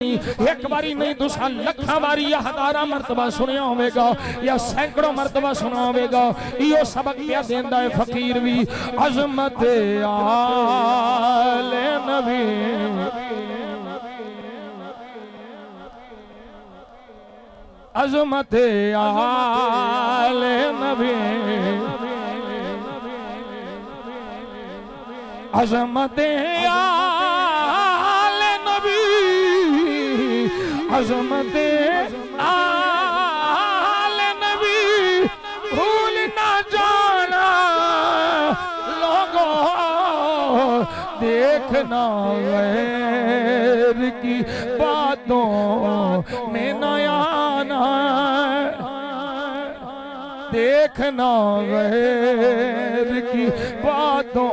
एक बारी नहीं दूसरा लखा बारी या हजारा मरतबा सुनिया होगा या सैकड़ों मरतबा सुना होगा। यो सबक क्या देंदा है फकीर भी। अजमत आले नबी, अजमत आले नबी, अजमत आले नबी, अजमत आले नबी भूल ना जाना लोगों, देखना गैर की बातों में न आना, देखना गैर की बातों।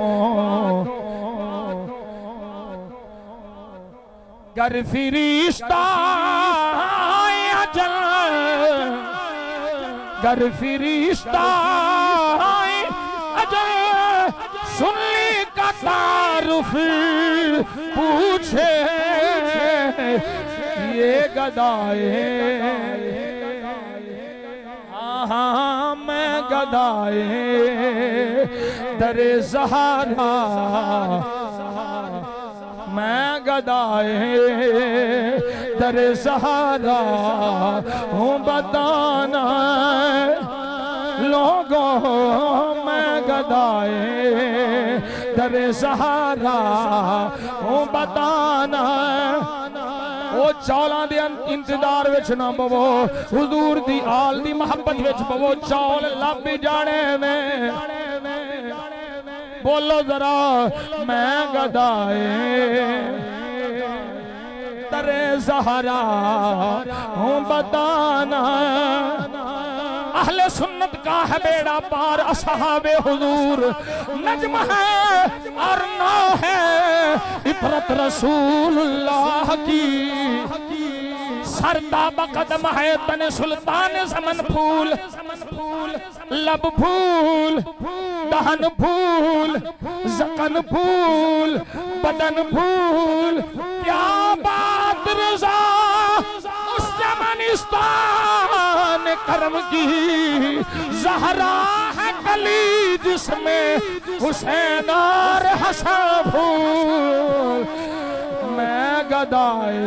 गर फिरिश्ता अजल, गर फिरिश्ता अजल सुन ली का तारुफ पूछे ये गदाए, हाँ मैं गदाए दरे ज़हरा, मैं गदाए दरे ज़हरा हूँ बताना लोगों, मैं गदाए दरे ज़हरा हूँ बताना। वो चौलां दे इंतजार विच ना पवो, हुजूर दी आल दी मोहब्बत विच पवो, चौल लभ जाने में। बोलो जरा मैं गदाए दरे ज़हरा हूँ बताना। अहले सुन्नत का है बेड़ा पार, असहाबे हुजूर नज्म है और नौ है इतरत रसूलुल्लाह की। सरदा बकदम है तने सुल्तान ज़मन फूल, लब फूल दहन फूल ज़कन फूल बदन फूल। क्या बात रज़ा उस जमानिस्तान करम की, ज़हरा है कली जिसमें हुसैन और हसन फूल। मैं गदाए,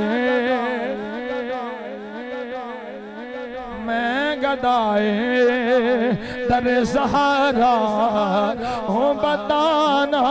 मैं गदाए दर ज़हरा हूँ बताना।